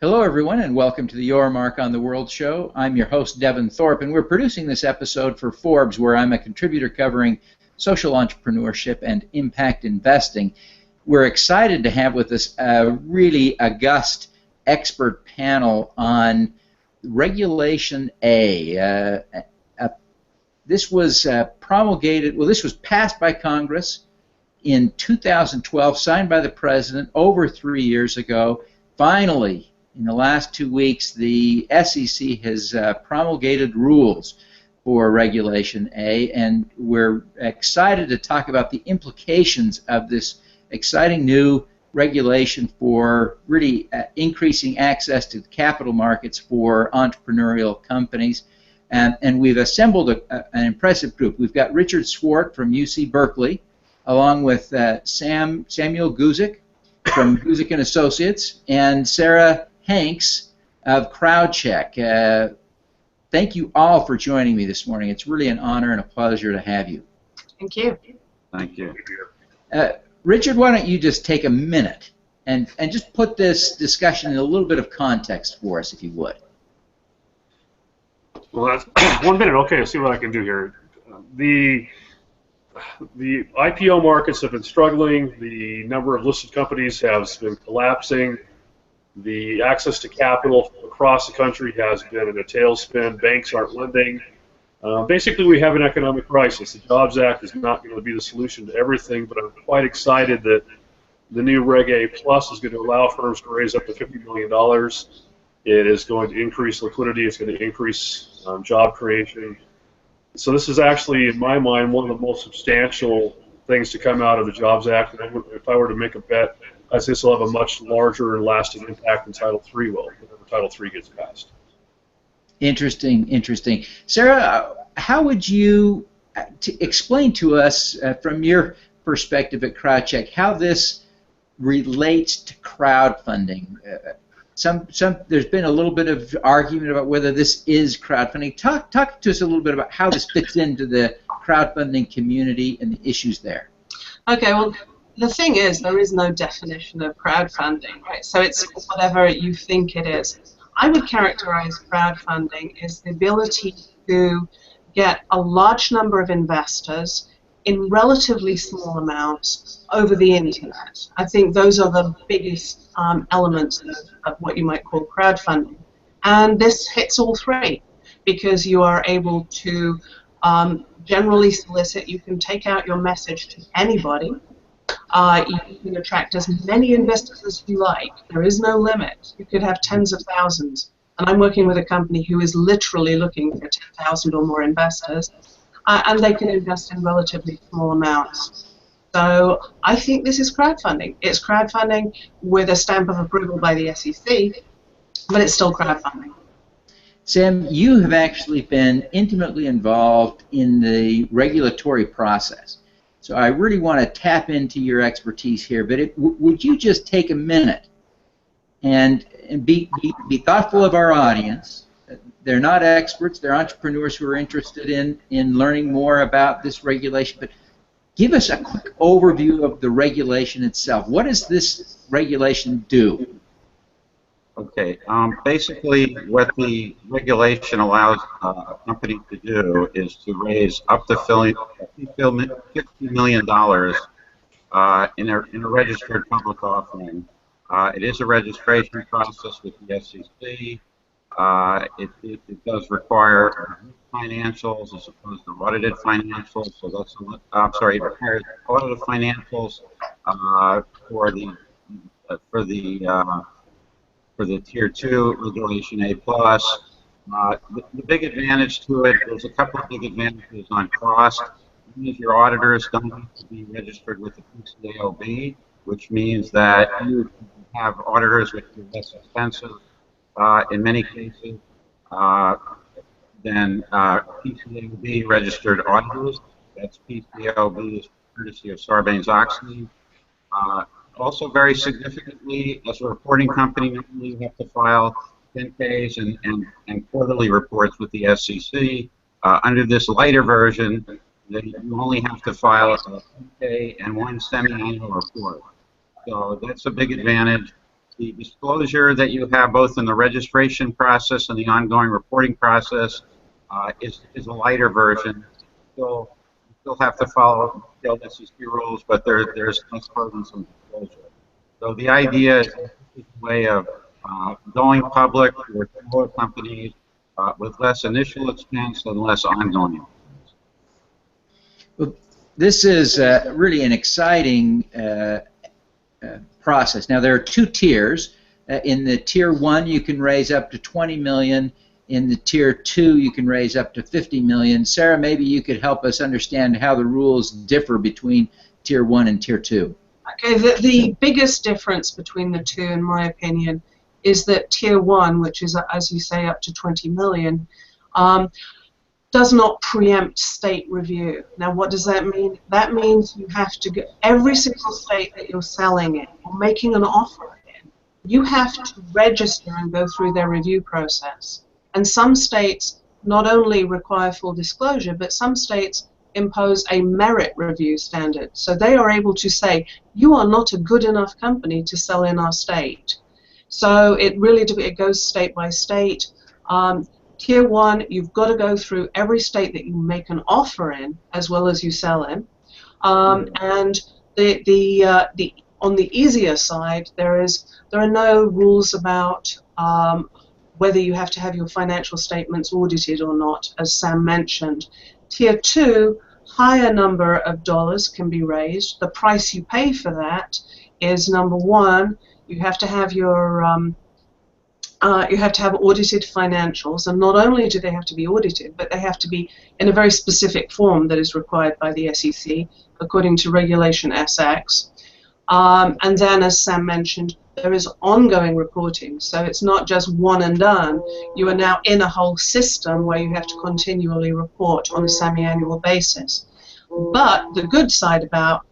Hello, everyone, and welcome to the Your Mark on the World show. I'm your host, Devin Thorpe, and we're producing this episode for Forbes, where I'm a contributor covering social entrepreneurship and impact investing. We're excited to have with us a really august expert panel on Regulation A. This was this was passed by Congress in 2012, signed by the President over 3 years ago. Finally, in the last 2 weeks, the SEC has promulgated rules for Regulation A, and we're excited to talk about the implications of this exciting new regulation for really increasing access to the capital markets for entrepreneurial companies. And we've assembled an impressive group. We've got Richard Swart from UC Berkeley, along with Samuel Guzik from Guzik and Associates, and Sara Hanks of CrowdCheck. Thank you all for joining me this morning. It's really an honor and a pleasure to have you. Thank you. Thank you. Richard, why don't you just take a minute and just put this discussion in a little bit of context for us, if you would. Well, that's 1 minute. Okay, let's see what I can do here. The IPO markets have been struggling. The number of listed companies has been collapsing. The access to capital across the country has been in a tailspin. Banks aren't lending. Basically, we have an economic crisis. The Jobs Act is not going to be the solution to everything, but I'm quite excited that the new Reg A Plus is going to allow firms to raise up to $50 million. It is going to increase liquidity. It's going to increase job creation. So this is actually, in my mind, one of the most substantial things to come out of the Jobs Act. And if I were to make a bet, I'd say this will have a much larger and lasting impact than Title III will, whenever Title III gets passed. Interesting, interesting. Sara, how would you explain to us, from your perspective at CrowdCheck, how this relates to crowdfunding? There's been a little bit of argument about whether this is crowdfunding. Talk to us a little bit about how this fits into the crowdfunding community and the issues there. Okay, well, the thing is, there is no definition of crowdfunding, right? So it's whatever you think it is. I would characterize crowdfunding as the ability to get a large number of investors in relatively small amounts over the internet. I think those are the biggest elements of what you might call crowdfunding. And this hits all three, because you are able to generally solicit. You can take out your message to anybody. You can attract as many investors as you like. There is no limit. You could have tens of thousands. And I'm working with a company who is literally looking for 10,000 or more investors, and they can invest in relatively small amounts. So I think this is crowdfunding. It's crowdfunding with a stamp of approval by the SEC, but it's still crowdfunding. Sam, you have actually been intimately involved in the regulatory process. So I really want to tap into your expertise here, but would you just take a minute and be thoughtful of our audience? They're not experts, they're entrepreneurs who are interested in learning more about this regulation, but give us a quick overview of the regulation itself. What does this regulation do? Okay, basically what the regulation allows a company to do is to raise up to $50 million in a registered public offering. It is a registration process with the SEC. It does require financials as opposed to audited financials. So that's it requires audited financials for the Tier 2 Regulation A+. The big advantage to it, there's a couple of big advantages on cost. One is your auditors don't have to be registered with the PCAOB, which means that you have auditors which are less expensive in many cases than PCAOB registered auditors. That's PCAOB is courtesy of Sarbanes-Oxley. Also, very significantly, as a reporting company, you have to file 10-Ks and quarterly reports with the SEC. Under this lighter version, you only have to file a 10-K and one semi-annual report. So that's a big advantage. the disclosure that you have both in the registration process and the ongoing reporting process is a lighter version. You still have to follow the SEC rules, but there's less burdensome disclosure. So the idea is a way of going public for smaller companies with less initial expense and less ongoing expense. Well, this is really an exciting process. Now, there are two tiers. In the tier 1, you can raise up to $20 million. In the tier 2, you can raise up to $50 million. Sarah, maybe you could help us understand how the rules differ between tier 1 and tier 2. Okay, the biggest difference between the two, in my opinion, is that tier 1, which is, as you say, up to 20 million, does not preempt state review. Now, what does that mean? That means you have to get every single state that you're selling in or making an offer in, you have to register and go through their review process. And some states not only require full disclosure, but some states impose a merit review standard. So they are able to say, you are not a good enough company to sell in our state. So it really goes state by state. Tier 1, you've got to go through every state that you make an offer in, as well as you sell in. And on the easier side, there are no rules about whether you have to have your financial statements audited or not, as Sam mentioned. Tier 2, higher number of dollars can be raised. The price you pay for that is, number one, you have to have your audited financials, and not only do they have to be audited, but they have to be in a very specific form that is required by the SEC according to Regulation SX. And then, as Sam mentioned, there is ongoing reporting, so it's not just one and done. You are now in a whole system where you have to continually report on a semi-annual basis. But the good side about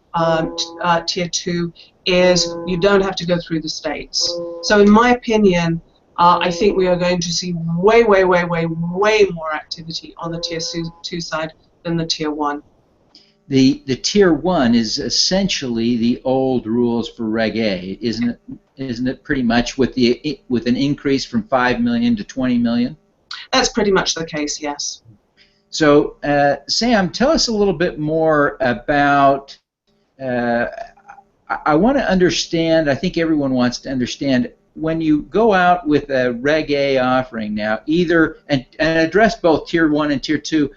Tier 2 is you don't have to go through the states. So in my opinion, I think we are going to see way more activity on the Tier 2 side than the Tier 1. The Tier 1 is essentially the old rules for Reg A, isn't it pretty much, with an increase from 5 million to 20 million? That's pretty much the case, yes. So, Sam, tell us a little bit more about, I want to understand, I think everyone wants to understand, when you go out with a Reg A offering now, either, and address both Tier 1 and Tier 2,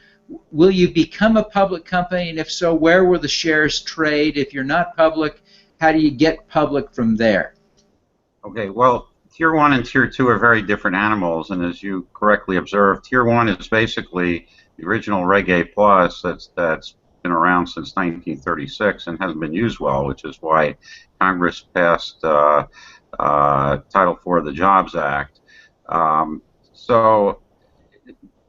will you become a public company, and if so, where will the shares trade? If you're not public, how do you get public from there? Okay, well, Tier 1 and Tier 2 are very different animals, and as you correctly observed, Tier 1 is basically the original Reg A Plus that's been around since 1936 and hasn't been used well, which is why Congress passed Title IV of the Jobs Act. So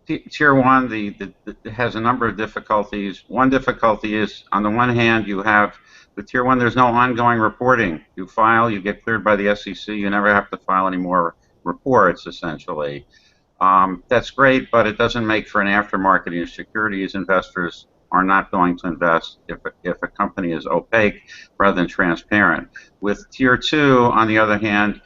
Tier 1 has a number of difficulties. One difficulty is, on the one hand, you have the Tier 1, there's no ongoing reporting. You file, you get cleared by the SEC, you never have to file any more reports, essentially. That's great, but it doesn't make for an aftermarket. Securities investors are not going to invest if a company is opaque rather than transparent. With Tier 2, on the other hand,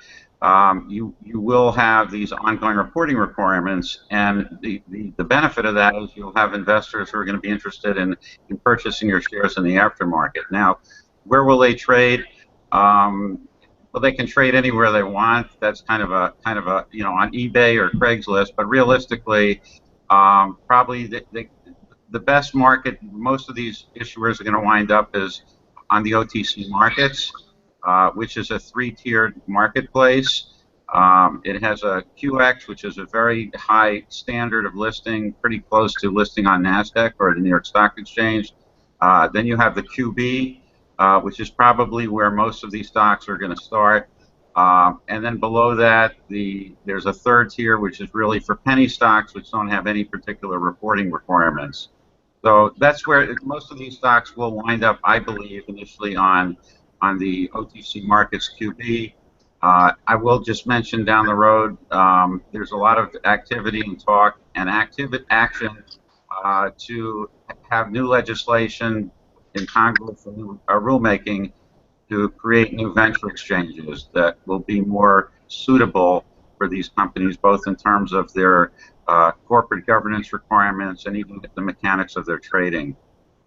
you will have these ongoing reporting requirements, and the benefit of that is you'll have investors who are going to be interested in purchasing your shares in the aftermarket. Now, where will they trade? Well, they can trade anywhere they want. That's kind of a on eBay or Craigslist. But realistically, probably the best market most of these issuers are going to wind up is on the OTC markets, which is a three-tiered marketplace. It has a QX, which is a very high standard of listing, pretty close to listing on NASDAQ or the New York Stock Exchange. Then you have the QB, which is probably where most of these stocks are going to start. And then below that, there's a third tier, which is really for penny stocks, which don't have any particular reporting requirements. So that's where most of these stocks will wind up, I believe, initially on the OTC markets QB. I will just mention down the road, there's a lot of activity and talk and action to have new legislation in Congress, rulemaking to create new venture exchanges that will be more suitable for these companies, both in terms of their corporate governance requirements and even the mechanics of their trading.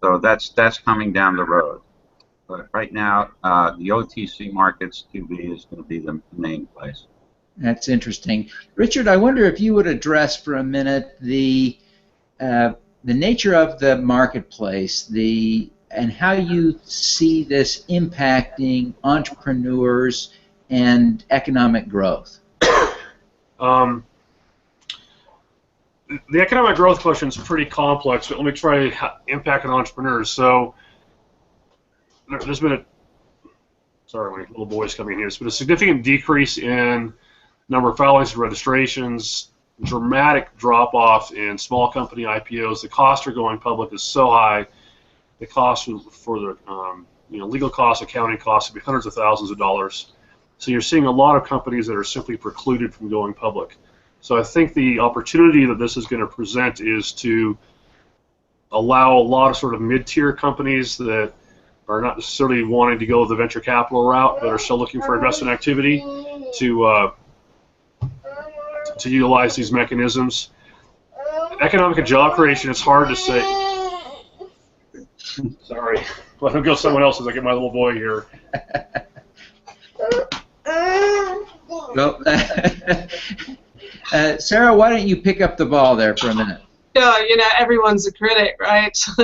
So that's coming down the road. But right now, the OTC markets, QB, is going to be the main place. That's interesting. Richard, I wonder if you would address for a minute the nature of the marketplace, and how you see this impacting entrepreneurs and economic growth. The economic growth question is pretty complex, but let me try impact on entrepreneurs. So there's been sorry, my little boy's coming in here. There's been a significant decrease in number of filings and registrations, dramatic drop-off in small company IPOs. The cost for going public is so high. The cost for the legal costs, accounting costs, would be hundreds of thousands of dollars. So you're seeing a lot of companies that are simply precluded from going public. So I think the opportunity that this is going to present is to allow a lot of sort of mid-tier companies that are not necessarily wanting to go the venture capital route, but are still looking for investment activity to utilize these mechanisms. Economic and job creation, it's hard to say. Sorry, let him go someone else as I get my little boy here. Well, Sarah, why don't you pick up the ball there for a minute? Yeah, everyone's a critic, right? So,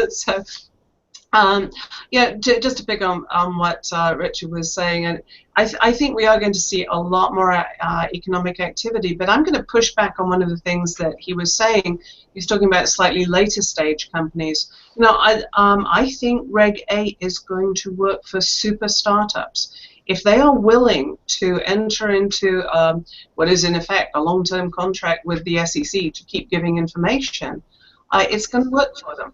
just to pick on what Richard was saying, and I think we are going to see a lot more economic activity, but I'm going to push back on one of the things that he was saying. He's talking about slightly later stage companies. I think Reg A is going to work for super startups. If they are willing to enter into what is in effect a long-term contract with the SEC to keep giving information, it's going to work for them.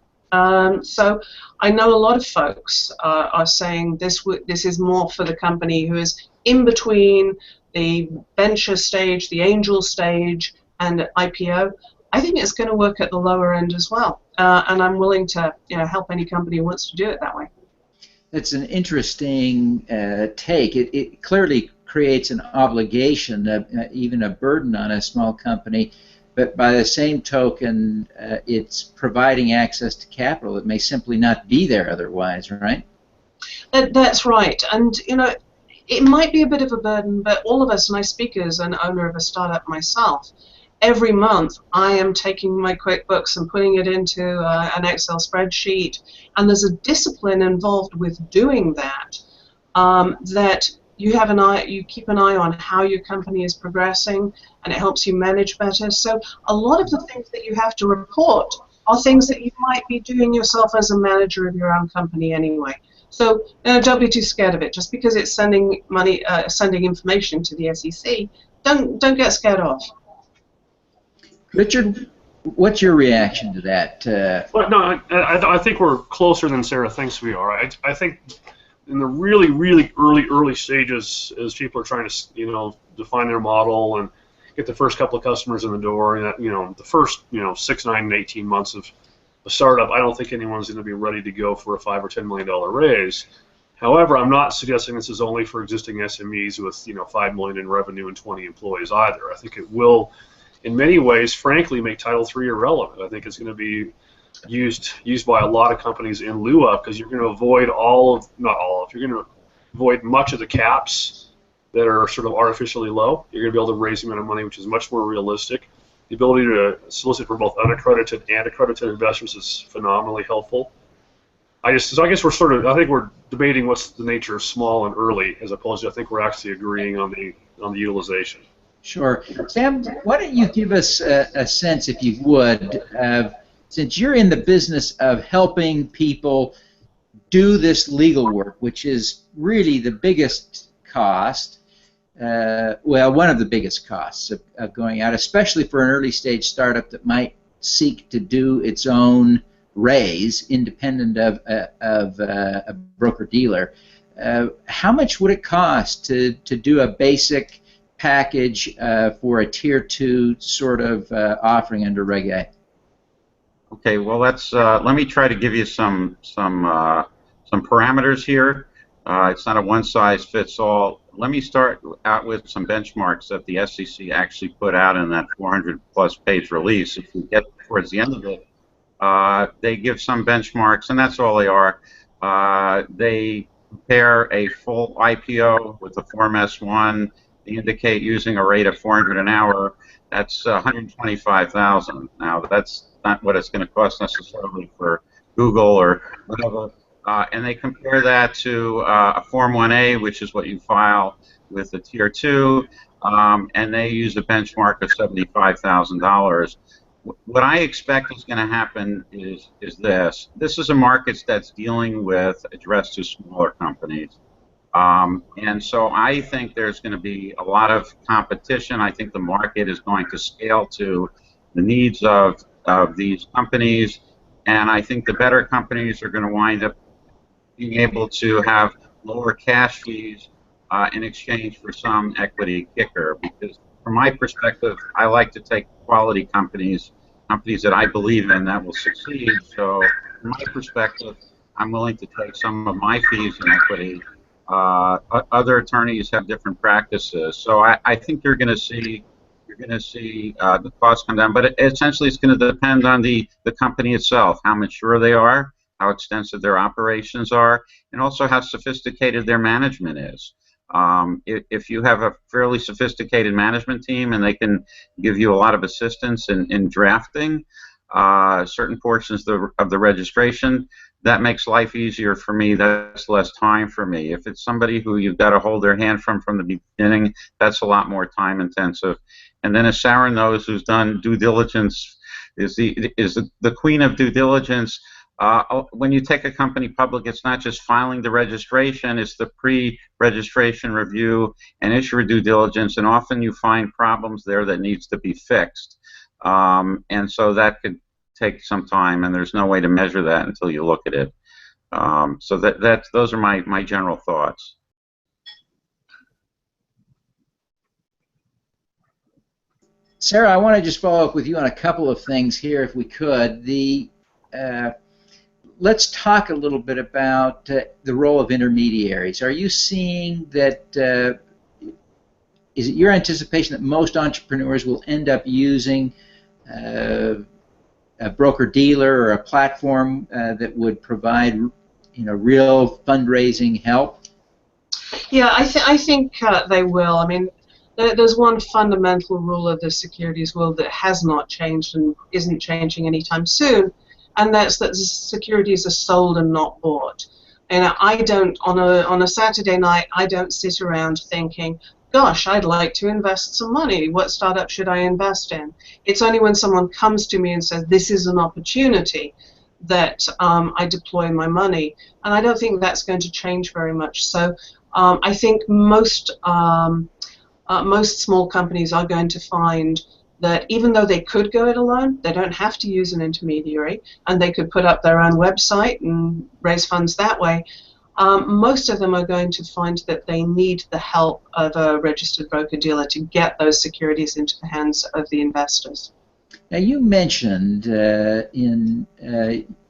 So I know a lot of folks are saying this is more for the company who is in between the venture stage, the angel stage, and IPO. I think it's going to work at the lower end as well, and I'm willing to help any company who wants to do it that way. It's an interesting take. It clearly creates an obligation, even a burden on a small company, but by the same token, it's providing access to capital that may simply not be there otherwise, right? That's right, and it might be a bit of a burden, but all of us, and I speak as an owner of a startup myself, every month I am taking my QuickBooks and putting it into an Excel spreadsheet, and there's a discipline involved with doing that, that you keep an eye on how your company is progressing, and it helps you manage better. So a lot of the things that you have to report are things that you might be doing yourself as a manager of your own company anyway. So don't be too scared of it. Just because it's sending information to the SEC, don't get scared off. Richard, what's your reaction to that? Well, no, I think we're closer than Sarah thinks we are. I think in the really, really early stages, as people are trying to, define their model and get the first couple of customers in the door, and the first, 6, 9, and 18 months of a startup, I don't think anyone's going to be ready to go for a $5 or $10 million raise. However, I'm not suggesting this is only for existing SMEs with, $5 million in revenue and 20 employees either. I think it will, in many ways, frankly, make Title III irrelevant. I think it's going to be used by a lot of companies in lieu of, because you're going to avoid you're going to avoid much of the caps that are sort of artificially low. You're going to be able to raise the amount of money, which is much more realistic. The ability to solicit for both unaccredited and accredited investors is phenomenally helpful. I guess I think we're debating what's the nature of small and early, as opposed to I think we're actually agreeing on the utilization. Sure. Sam, why don't you give us a sense, if you would, since you're in the business of helping people do this legal work, which is really the biggest cost, one of the biggest costs of going out, especially for an early stage startup that might seek to do its own raise independent of a broker-dealer. How much would it cost to do a basic package for a Tier 2 sort of offering under Reg A? Okay, well, let me try to give you some parameters here. It's not a one-size-fits-all. Let me start out with some benchmarks that the SEC actually put out in that 400-plus page release. If we get towards the end of it, they give some benchmarks, and that's all they are. They compare a full IPO with a Form S1. They indicate using a rate of 400 an hour. That's 125,000. Now, that's not what it's going to cost necessarily for Google or whatever. And they compare that to a Form 1A, which is what you file with the Tier 2, and they use a benchmark of $75,000. What I expect is going to happen is this. This is a market that's dealing with addressed to smaller companies. And so I think there's going to be a lot of competition. I think the market is going to scale to the needs of these companies. And I think the better companies are going to wind up being able to have lower cash fees in exchange for some equity kicker. Because from my perspective, I like to take quality companies, companies that I believe in that will succeed. So from my perspective, I'm willing to take some of my fees in equity. Other attorneys have different practices. So I think you're going to see the costs come down, but essentially it's going to depend on the company itself, how mature they are, how extensive their operations are, and also how sophisticated their management is. If you have a fairly sophisticated management team and they can give you a lot of assistance in drafting certain portions of the registration, that makes life easier for me. That's less time for me. If it's somebody who you've got to hold their hand from the beginning, that's a lot more time intensive. And then as Sara knows, who's done due diligence, is the queen of due diligence. When you take a company public, it's not just filing the registration, it's the pre-registration review and issuer due diligence, and often you find problems there that needs to be fixed. And so that could take some time, and there's no way to measure that until you look at it. So those are my general thoughts. Sara, I want to just follow up with you on a couple of things here, if we could. Let's talk a little bit about the role of intermediaries. Are you seeing that, is it your anticipation that most entrepreneurs will end up using a broker-dealer or a platform that would provide, real fundraising help? Yeah, I think they will. I mean, there's one fundamental rule of the securities world that has not changed and isn't changing anytime soon, and that's that securities are sold and not bought. And I don't, on a Saturday night, I don't sit around thinking, gosh, I'd like to invest some money. What startup should I invest in? It's only when someone comes to me and says, this is an opportunity, that I deploy my money. And I don't think that's going to change very much. So I think most small companies are going to find that even though they could go it alone, they don't have to use an intermediary, and they could put up their own website and raise funds that way. Most of them are going to find that they need the help of a registered broker-dealer to get those securities into the hands of the investors. Now, you mentioned in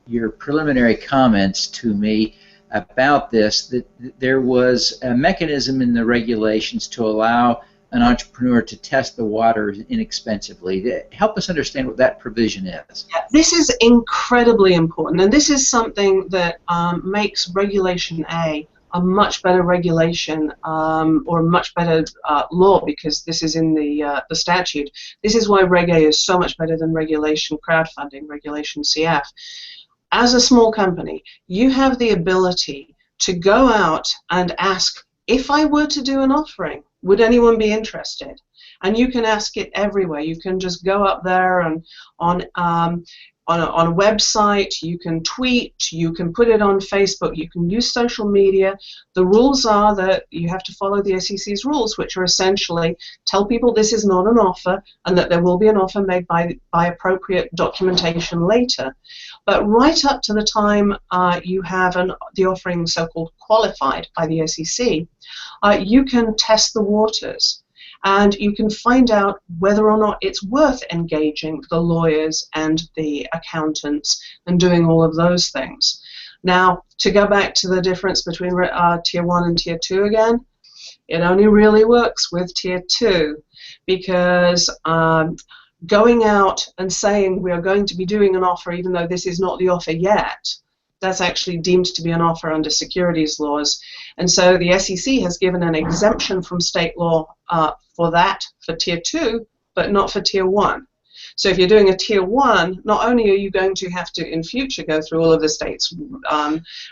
your preliminary comments to me about this that there was a mechanism in the regulations to allow an entrepreneur to test the waters inexpensively. Help us understand what that provision is. This is incredibly important, and this is something that makes Regulation A a much better regulation or a much better law, because this is in the statute. This is why Reg A is so much better than Regulation Crowdfunding, Regulation CF. As a small company, you have the ability to go out and ask, if I were to do an offering, would anyone be interested? And you can ask it everywhere. You can just go up there and on a website, you can tweet, you can put it on Facebook, you can use social media. The rules are that you have to follow the SEC's rules, which are essentially tell people this is not an offer and that there will be an offer made by appropriate documentation later. But right up to the time you have the offering so-called qualified by the SEC, you can test the waters. And you can find out whether or not it's worth engaging the lawyers and the accountants and doing all of those things. Now, to go back to the difference between Tier 1 and Tier 2 again, it only really works with Tier 2 because going out and saying we are going to be doing an offer even though this is not the offer yet, that's actually deemed to be an offer under securities laws. And so the SEC has given an exemption from state law for that, for Tier 2, but not for Tier 1. So if you're doing a Tier 1, not only are you going to have to in future go through all of the state's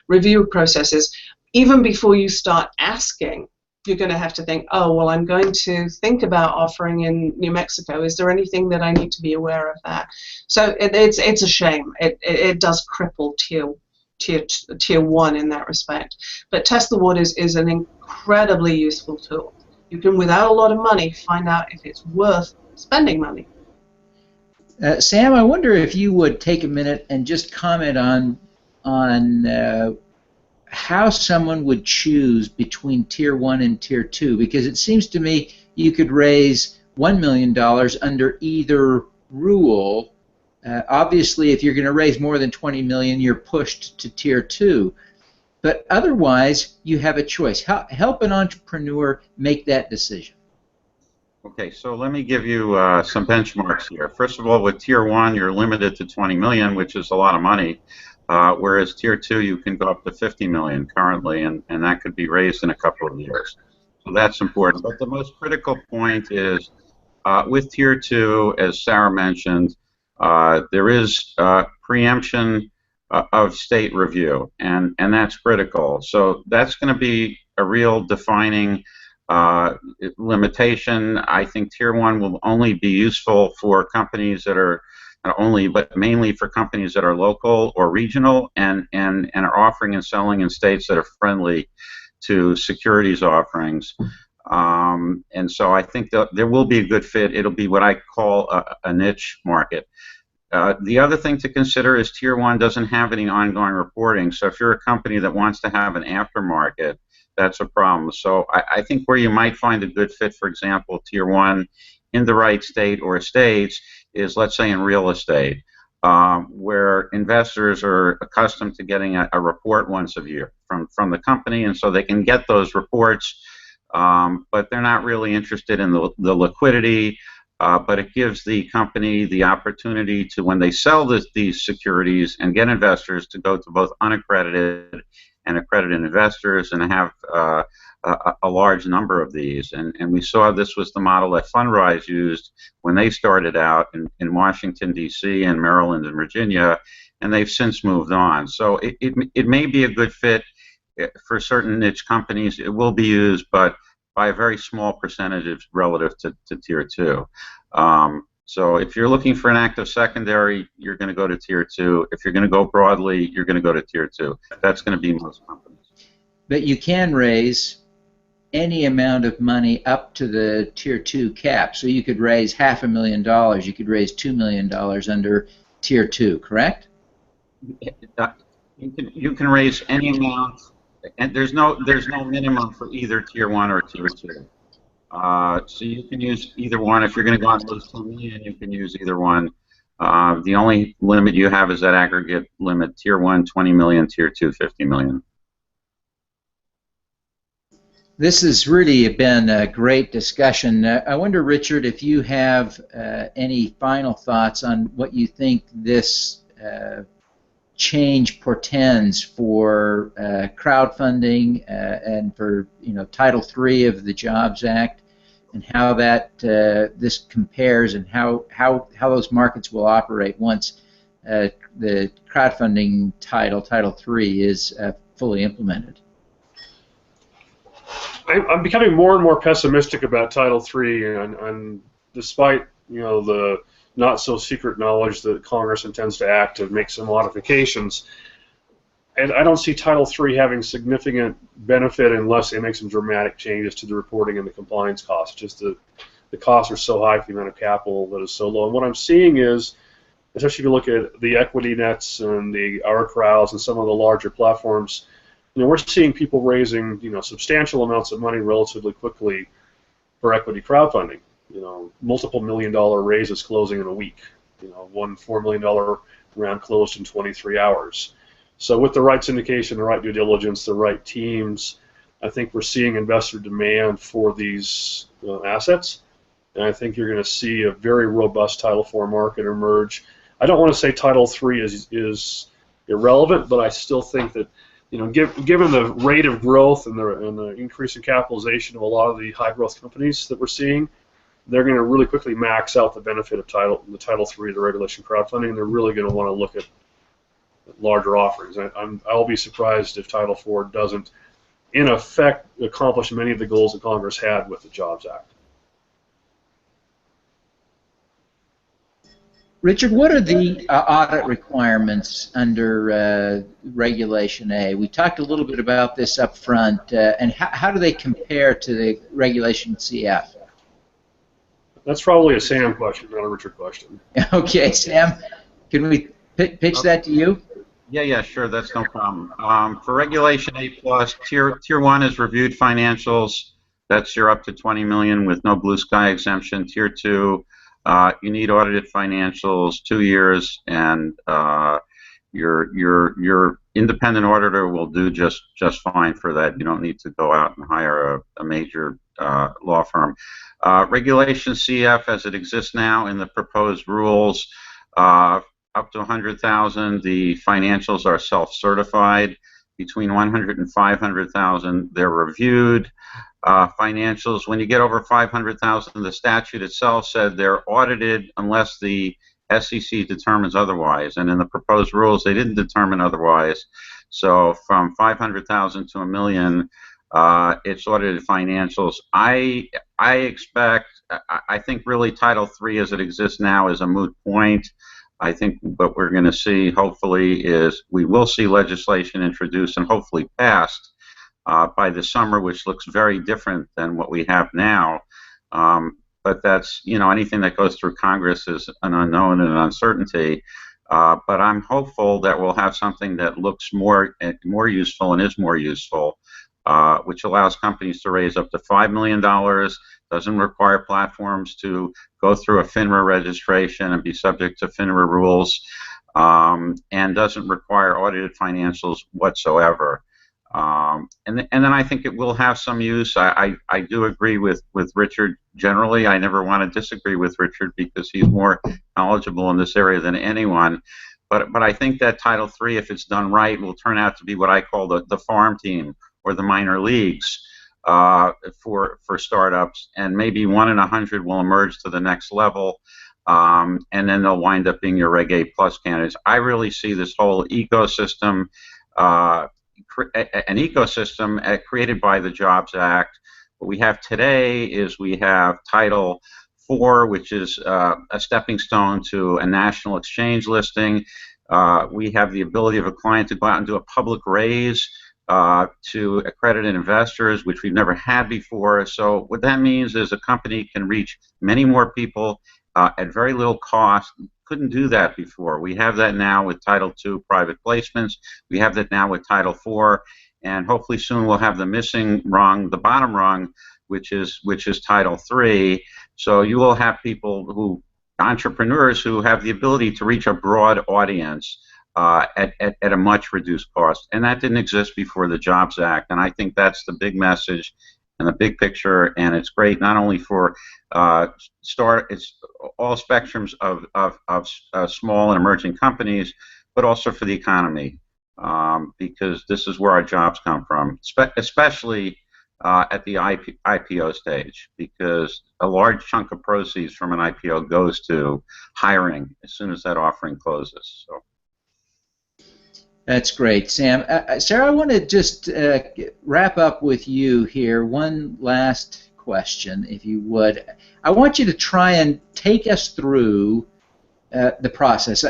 review processes, even before you start asking, you're going to have to think, oh, well, I'm going to think about offering in New Mexico. Is there anything that I need to be aware of that? So it's a shame. It does cripple Tier 1 in that respect. But Test the Waters is an incredibly useful tool. You can, without a lot of money, find out if it's worth spending money. Sam, I wonder if you would take a minute and just comment on how someone would choose between Tier 1 and Tier 2, because it seems to me you could raise $1 million under either rule. Obviously, if you're going to raise more than $20 million, you're pushed to Tier 2. But otherwise, you have a choice. Help an entrepreneur make that decision. Okay, so let me give you some benchmarks here. First of all, with Tier 1, you're limited to $20 million, which is a lot of money, whereas Tier 2, you can go up to $50 million currently, and that could be raised in a couple of years. So that's important. But the most critical point is with Tier 2, as Sarah mentioned, there is preemption of state review, and that's critical. So that's going to be a real defining limitation. I think Tier 1 will only be useful for companies that are not only, but mainly for companies that are local or regional and are offering and selling in states that are friendly to securities offerings. And so I think that there will be a good fit. It'll be what I call a niche market. The other thing to consider is Tier 1 doesn't have any ongoing reporting. So if you're a company that wants to have an aftermarket, that's a problem. So I think where you might find a good fit, for example, Tier 1 in the right state or states is, let's say, in real estate, where investors are accustomed to getting a report once a year from the company, and so they can get those reports, but they're not really interested in the liquidity, but it gives the company the opportunity to, when they sell these securities and get investors, to go to both unaccredited and accredited investors and have a large number of these. And we saw this was the model that Fundrise used when they started out in Washington, D.C. and Maryland and Virginia, and they've since moved on. So it may be a good fit for certain niche companies. It will be used, but by a very small percentage relative to Tier 2. So if you're looking for an active secondary, you're going to go to Tier 2. If you're going to go broadly, you're going to go to Tier 2. That's going to be most companies. But you can raise any amount of money up to the Tier 2 cap. So you could raise $500,000. You could raise $2 million under Tier 2, correct? You can raise any amount, and there's no minimum for either Tier 1 or Tier 2. So you can use either one. If you're going to go on those $2 million, you can use either one. The only limit you have is that aggregate limit. Tier 1, $20 million. Tier 2, $50 million. This has really been a great discussion. I wonder, Richard, if you have any final thoughts on what you think this change portends for crowdfunding and for Title III of the Jobs Act, and how that this compares, and how those markets will operate once the crowdfunding Title III is fully implemented. I'm becoming more and more pessimistic about Title III, and despite the not so secret knowledge that Congress intends to act to make some modifications, and I don't see Title III having significant benefit unless they make some dramatic changes to the reporting and the compliance costs. Just the costs are so high for the amount of capital that is so low. And what I'm seeing is, especially if you look at the equity nets and the OurCrowds and some of the larger platforms, we're seeing people raising substantial amounts of money relatively quickly for equity crowdfunding. Multiple $1 million raises closing in a week. One $4 million round closed in 23 hours. So with the right syndication, the right due diligence, the right teams, I think we're seeing investor demand for these assets, and I think you're going to see a very robust Title IV market emerge. I don't want to say Title III is irrelevant, but I still think that, given the rate of growth and the increase in capitalization of a lot of the high growth companies that we're seeing, they're going to really quickly max out the benefit of the Title III, the regulation crowdfunding, and they're really going to want to look at larger offerings. I'll be surprised if Title IV doesn't, in effect, accomplish many of the goals that Congress had with the Jobs Act. Richard, what are the audit requirements under Regulation A? We talked a little bit about this up front, and how do they compare to the Regulation CF? That's probably a Sam question, not a Richard question. Okay, Sam, can we pitch that to you? Yeah, sure, that's no problem. For Regulation A+, Tier 1 is reviewed financials. That's your up to $20 million with no blue sky exemption. Tier 2, you need audited financials, 2 years, and your independent auditor will do just fine for that. You don't need to go out and hire a major law firm. Regulation CF, as it exists now in the proposed rules, up to 100,000, the financials are self-certified. Between 100 and 500,000, they're reviewed. Financials, when you get over 500,000, the statute itself said they're audited unless the SEC determines otherwise. And in the proposed rules, they didn't determine otherwise. So from 500,000 to $1 million, it's audited financials. I think really Title III as it exists now is a moot point. I think what we're going to see, hopefully, is we will see legislation introduced and hopefully passed by the summer, which looks very different than what we have now. But that's, anything that goes through Congress is an unknown and an uncertainty. But I'm hopeful that we'll have something that looks more useful and is more useful, which allows companies to raise up to $5 million, doesn't require platforms to go through a FINRA registration and be subject to FINRA rules, and doesn't require audited financials whatsoever. And then I think it will have some use. I do agree with Richard generally. I never want to disagree with Richard because he's more knowledgeable in this area than anyone. But I think that Title III, if it's done right, will turn out to be what I call the farm team or the minor leagues for startups, and maybe 1 in 100 will emerge to the next level, and then they'll wind up being your Reg A plus candidates. I really see this whole ecosystem, an ecosystem created by the Jobs Act. What we have today is we have Title IV, which is a stepping stone to a national exchange listing. We have the ability of a client to go out and do a public raise to accredited investors, which we've never had before. So what that means is a company can reach many more people at very little cost. Couldn't do that before. We have that now with Title II private placements. We have that now with Title IV, and hopefully soon we'll have the missing rung, the bottom rung, which is Title III. So you will have people entrepreneurs who have the ability to reach a broad audience at a much reduced cost, and that didn't exist before the Jobs Act. And I think that's the big message and the big picture, and it's great not only for it's all spectrums of small and emerging companies, but also for the economy, because this is where our jobs come from, especially at the IPO stage, because a large chunk of proceeds from an IPO goes to hiring as soon as that offering closes. So. That's great, Sam. Sarah, I want to just wrap up with you here. One last question, if you would. I want you to try and take us through the process.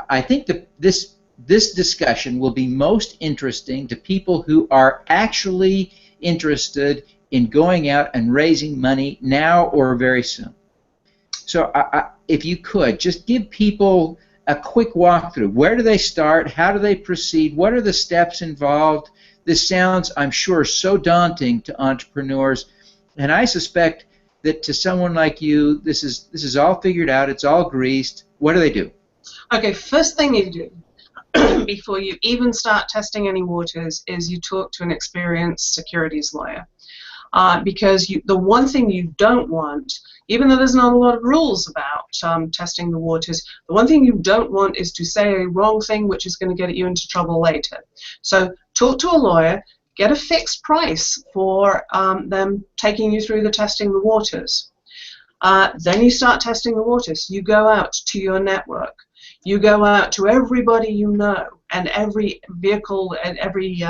I think that this discussion will be most interesting to people who are actually interested in going out and raising money now or very soon. So if you could, just give people a quick walkthrough. Where do they start? How do they proceed? What are the steps involved? This sounds, I'm sure, so daunting to entrepreneurs, and I suspect that to someone like you, this is all figured out. It's all greased. What do they do? Okay, first thing you do, before you even start testing any waters is you talk to an experienced securities lawyer. Because the one thing you don't want, even though there's not a lot of rules about testing the waters, the one thing you don't want is to say a wrong thing which is going to get you into trouble later. So talk to a lawyer, get a fixed price for them taking you through the testing the waters. Then you start testing the waters. You go out to your network. You go out to everybody you know and every vehicle and every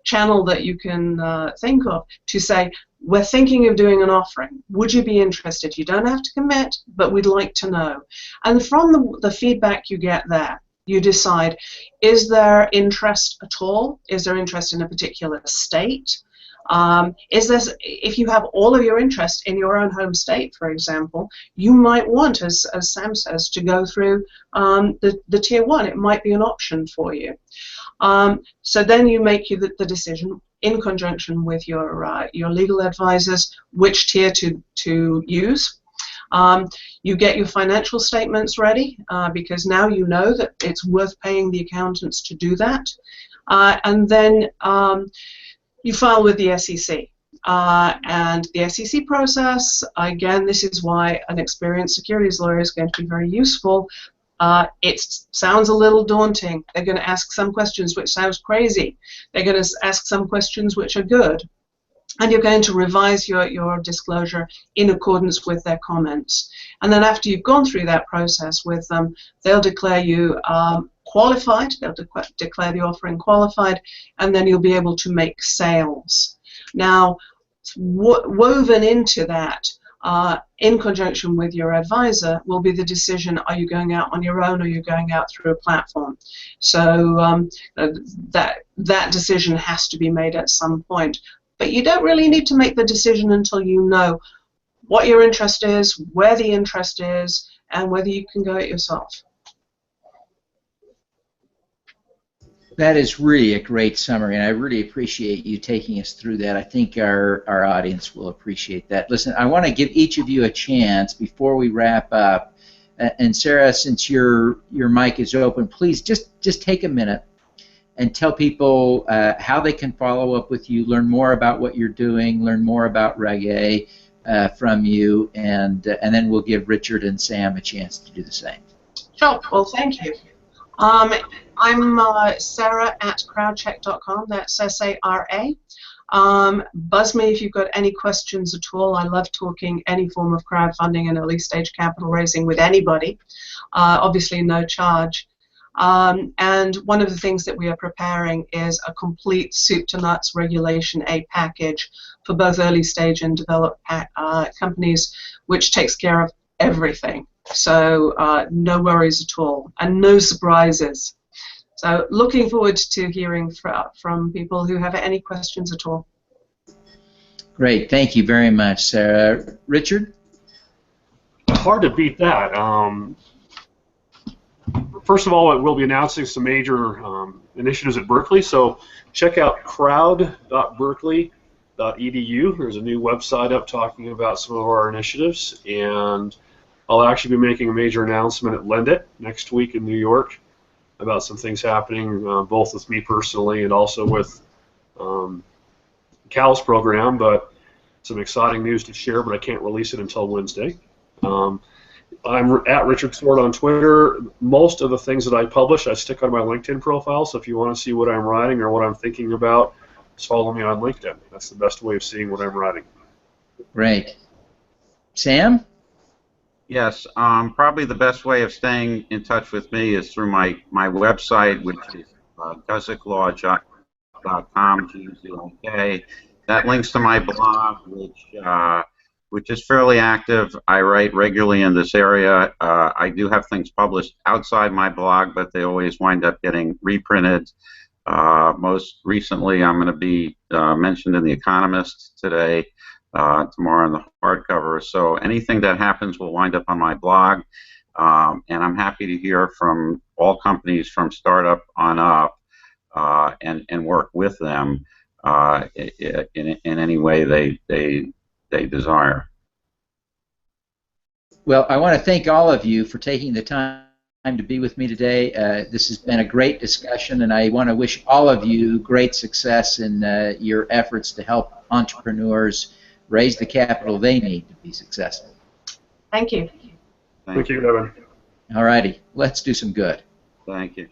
channel that you can think of to say, we're thinking of doing an offering. Would you be interested? You don't have to commit, but we'd like to know. And from the feedback you get there, you decide, is there interest at all? Is there interest in a particular state? If you have all of your interest in your own home state, for example, you might want, as Sam says, to go through the tier 1. It might be an option for you. So then you make the decision in conjunction with your legal advisors which tier to use. You get your financial statements ready because now you know that it's worth paying the accountants to do that. And then you file with the SEC. And the SEC process, again, this is why an experienced securities lawyer is going to be very useful. It sounds a little daunting. They're going to ask some questions which sounds crazy. They're going to ask some questions which are good. And you're going to revise your disclosure in accordance with their comments. And then after you've gone through that process with them, they'll declare you qualified. They'll declare the offering qualified, and then you'll be able to make sales. Now, woven into that, in conjunction with your advisor, will be the decision: are you going out on your own, or are you going out through a platform? So that decision has to be made at some point. But you don't really need to make the decision until you know what your interest is, where the interest is, and whether you can go it yourself. That is really a great summary, and I really appreciate you taking us through that. I think our audience will appreciate that. Listen, I want to give each of you a chance before we wrap up. And Sara, since your mic is open, please just take a minute and tell people how they can follow up with you, learn more about what you're doing, learn more about Reg A from you, and then we'll give Richard and Sam a chance to do the same. Sure. Well, thank you. I'm Sara at CrowdCheck.com. That's S-A-R-A. Buzz me if you've got any questions at all. I love talking any form of crowdfunding and early stage capital raising with anybody. Obviously, no charge. And one of the things that we are preparing is a complete soup to nuts Regulation A package for both early stage and developed companies, which takes care of everything. So no worries at all, and no surprises. So looking forward to hearing from people who have any questions at all. Great, thank you very much, Sara. Richard? Hard to beat that. First of all, we'll be announcing some major initiatives at Berkeley, so check out crowd.berkeley.edu. There's a new website up talking about some of our initiatives, and I'll actually be making a major announcement at Lend It next week in New York about some things happening, both with me personally and also with Cal's program, but some exciting news to share, but I can't release it until Wednesday. I'm at Richard Thorpe on Twitter. Most of the things that I publish, I stick on my LinkedIn profile, so if you want to see what I'm writing or what I'm thinking about, just follow me on LinkedIn. That's the best way of seeing what I'm writing. Great. Sam? Yes, probably the best way of staying in touch with me is through my website, which is guziklaw.com, G-U-Z-L-K. That links to my blog, which is fairly active. I write regularly in this area. I do have things published outside my blog, but they always wind up getting reprinted. Most recently, I'm going to be mentioned in The Economist today, tomorrow in the hardcover. So anything that happens will wind up on my blog, and I'm happy to hear from all companies from startup on up and work with them in any way they desire. Well, I want to thank all of you for taking the time time to be with me today. This has been a great discussion, and I want to wish all of you great success in your efforts to help entrepreneurs raise the capital they need to be successful. Thank you. Thank you, Devin. All righty, let's do some good. Thank you.